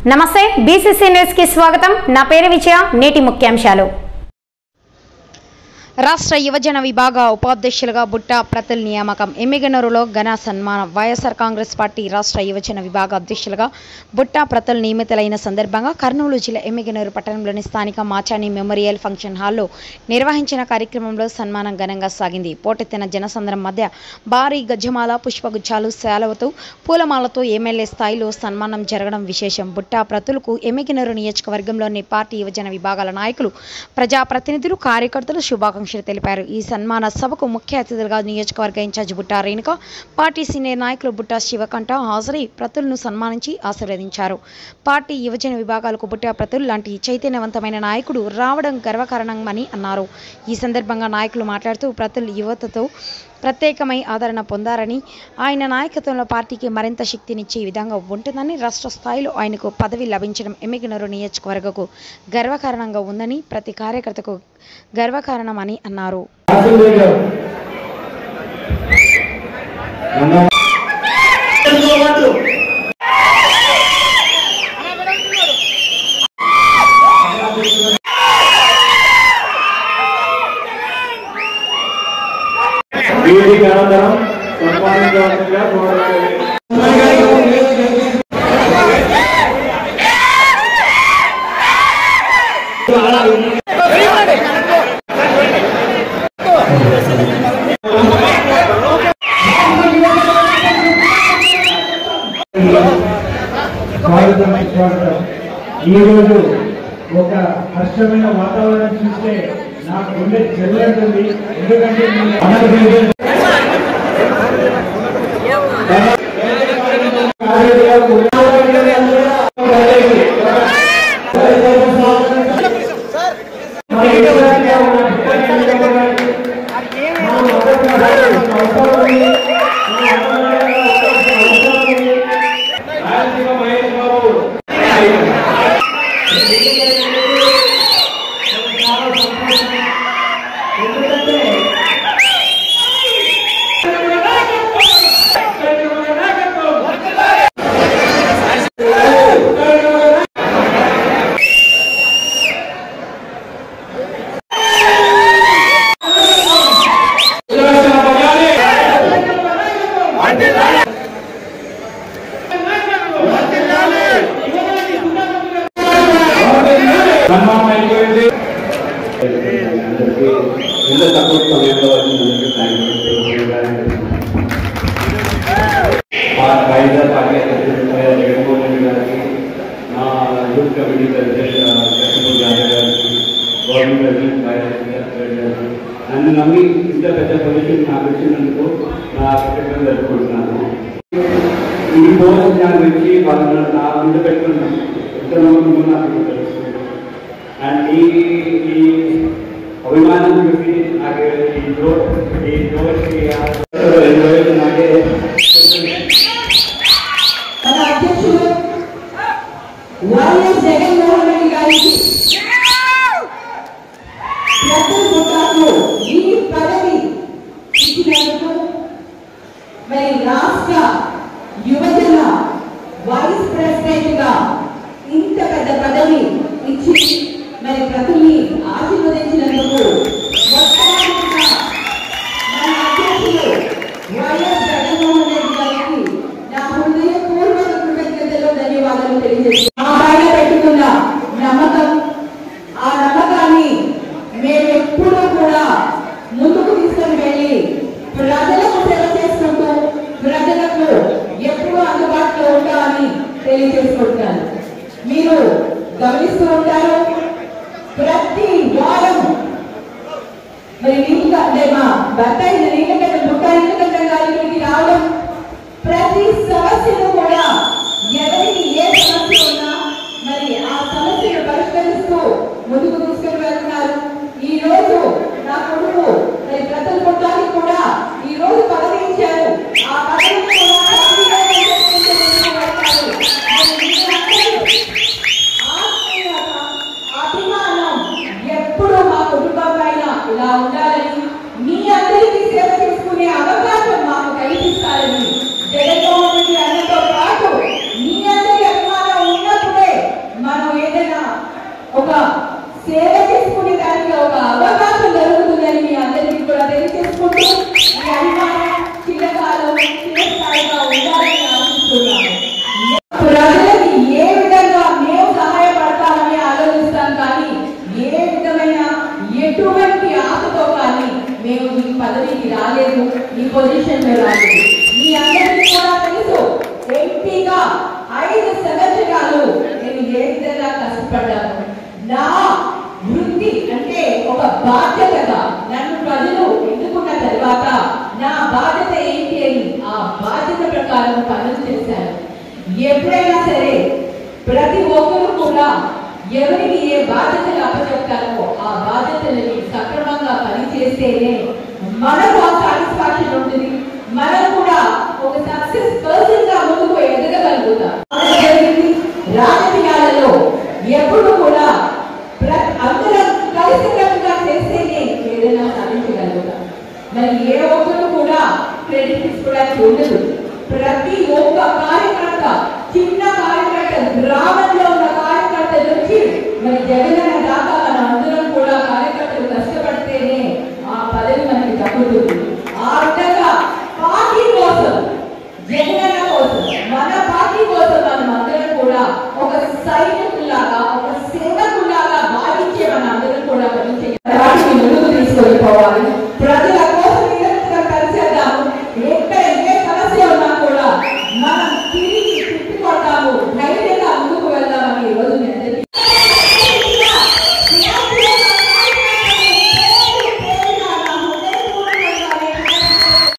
నమస్తే BCC news కి స్వాగతం। నా పేరు విజయ। నేటి ముఖ్యాంశాలు। రాష్ట్ర యువజన విభాగ ఉపాధ్యక్షులుగా బుట్టా ప్రతుల్ నియామకం। ఎమ్మిగనూరులో ఘన సన్మానం। వైఎస్ఆర్ కాంగ్రెస్ పార్టీ రాష్ట్ర యువజన విభాగ అధ్యక్షులుగా బుట్టా ప్రతుల్ నియమితులైన సందర్భంగా కర్నూలు జిల్లా ఎమ్మిగనూరు పట్టణంలోని స్థానిక మాచాని మెమోరియల్ ఫంక్షన్ హాల్లో నిర్వహించిన కార్యక్రమంలో సన్మానం ఘనంగా సాగింది। పోటెత్తిన జనసంద్రం మధ్య భారీ గజమాల, పుష్పగుచ్చాలు, శాలువతో, పూలమాలతో ఎమ్మెల్యే స్థాయిలో సన్మానం జరగడం విశేషం। బుట్టా ప్రతుల్కు ఎమ్మిగనూరు నియోజకవర్గంలోని పార్టీ యువజన విభాగాల నాయకులు, ప్రజాప్రతినిధులు, కార్యకర్తలు శుభాకాంక్షలు తెలిపారు। ఈ సన్మాన సభకు ముఖ్య అతిథులుగా నియోజకవర్గ incharge Butta Renuka, party senior నాయకులు బుట్టా శివకంఠ హాజరై ప్రతుల్ను సన్మానించి ఆశీర్వదించారు। పార్టీ యువజన విభాగాలకు బుట్టా ప్రతుల్ లాంటి చైతన్యవంతమైన నాయకుడు రావడం గర్వకారణమని అన్నారు। ఈ సందర్భంగా నాయకులు మాట్లాడుతూ ప్రతుల్ యువతతో ప్రత్యేకమై ఆదరణ పొందారని, ఆయన నాయకత్వంలో పార్టీకి మరింత శక్తినిచ్చే విధంగా ఉంటుందని, రాష్ట్ర స్థాయిలో ఆయనకు పదవి లభించడం ఎమ్మిగనూరు నియోజకవర్గకు గర్వకారణంగా ఉందని, ప్రతి కార్యకర్తకు గర్వకారణమని అన్నారు। ఈరోజు ఒక హర్షమైన వాతావరణం చూస్తే నాకు గుండె చెల్లంటుంది। ఎందుకంటే నన్ను నమ్మి ఇంత పెద్ద పొజిషన్ నాకు వచ్చినందుకు నా కృతజ్ఞతలు జరుపుకుంటున్నాను। ఈ పోస్ట్ నా గురించి వాళ్ళు నా ముందు పెట్టుకున్నాను, ఎంత నమ్మకం నాకు తెలుస్తుంది। అండ్ ఈ అభిమానం చూసి నాకు నాకే మన అధ్యక్షుడు వైఎస్ జగన్మోహన్ రెడ్డి గారికి ప్రతుల్ బుట్టాకు ఈ పదవి ఇచ్చినందుకు మరి రాష్ట్ర యువజన వైస్ ప్రెసిడెంట్ గా ఇంత పెద్ద పదవి ఇచ్చి మరి ప్రతుల్ని ఆశీర్వదించినందుకు మొట్టమొదటిగా మన అధ్యక్షుడు వైఎస్ జగన్మోహన్ రెడ్డి గారికి నా హృదయపూర్వక కృతజ్ఞతలు, ధన్యవాదాలు తెలియజేస్తున్నాను। మా పైన పెట్టుకున్న నమ్మకం, ఆ నమ్మకాన్ని మేము ఎప్పుడూ కూడా ముందుకు తీసుకొని వెళ్ళి ప్రజలకు సేవ చేసుకుంటూ ప్రజలకు ఎప్పుడూ అందుబాటులో ఉంటామని తెలియజేసుకుంటున్నాను। మీరు గమనిస్తూ ఉంటారు, ప్రతి వారం మరి మా భర్త నీలకంఠ బుట్టా నీలకంఠ గారికి రావడం, ప్రతి సమస్యను కూడా ఎవరికి ఏ సమస్య ఉన్నా మరి ఆ సమస్యను పరిష్కరిస్తూ ముందుకు తీసుకుని వెళ్తున్నారు। ఈ రోజు నా కొడుకు మరి ప్రతుల్ బుట్టాకి కూడా ఈ రోజు పదవి ఇచ్చారు। ఆ పదవిని కూడా అభిమానం ఎప్పుడు మా కుటుంబం పైన ఇలా ఉండాలని, మీ అందరికీ సేవ చేసుకునే అవకాశం మాకు కల్పిస్తారని జగన్మోహన్ రెడ్డి అన్నతో పాటు మీ అందరి అభిమానం ఉన్నప్పుడే ఒక సేవ చేసుకునే దానికి ఒక అవకాశం జరుగుతుందని మీ అందరికీ కూడా తెలియజేసుకుంటూ ఈ అభిమానం చిరకాలం చిరస్థాయిగా ఉండాలని ఆశిస్తున్నాము. ప్రజలకి ఏ విధంగా మేము సహాయపడతామని ఆలోచిస్తాం, కానీ ఏ విధమైన ఎటువంటి ఆశతో కానీ మేము ఈ పదవికి రాలేదు, ఈ పొజిషన్ లో రాలేదు. మీ అందరికీ కూడా తెలుసు, ఎంపీగా 5 సంవత్సరాలు నేను ఏ విధంగా కష్టపడ్డాను. నా వృత్తి అంటే ఒక బాధ్యతగా నన్ను ప్రజలు ఎన్నుకున్న తర్వాత నా బాధ్యత ఏంటి అని ఆ బాధ్యత ప్రకారం పనులు చేశాను. ఎప్పుడైనా సరే ప్రతి ఒక్కరూ కూడా ఎవరికి ఏ బాధ్యతలు అప్పచెప్తారో ఆ బాధ్యతలని సక్రమంగా పనిచేస్తేనే మనకు ఆ సాటిస్ఫాక్షన్ ఉంటుంది. మనం కూడా ఒక సక్సెస్ పర్సన్ గా ముందుకు ఎదగగలుగుతాం. రాజకీయాలలో ఎప్పుడు కూడా అందరం కలిసికట్టుగా చేస్తేనే ఏదైనా సాధించగలుగుతాం. మరి ఏ ఒక్కరు కూడా క్రెడిట్ తీసుకోవడానికి ఉండదు. ప్రతి ఒక్క కార్యకర్త, చిన్న కార్యకర్త, గ్రామంలో ఉన్న కార్యకర్త నుంచి మరి జగన్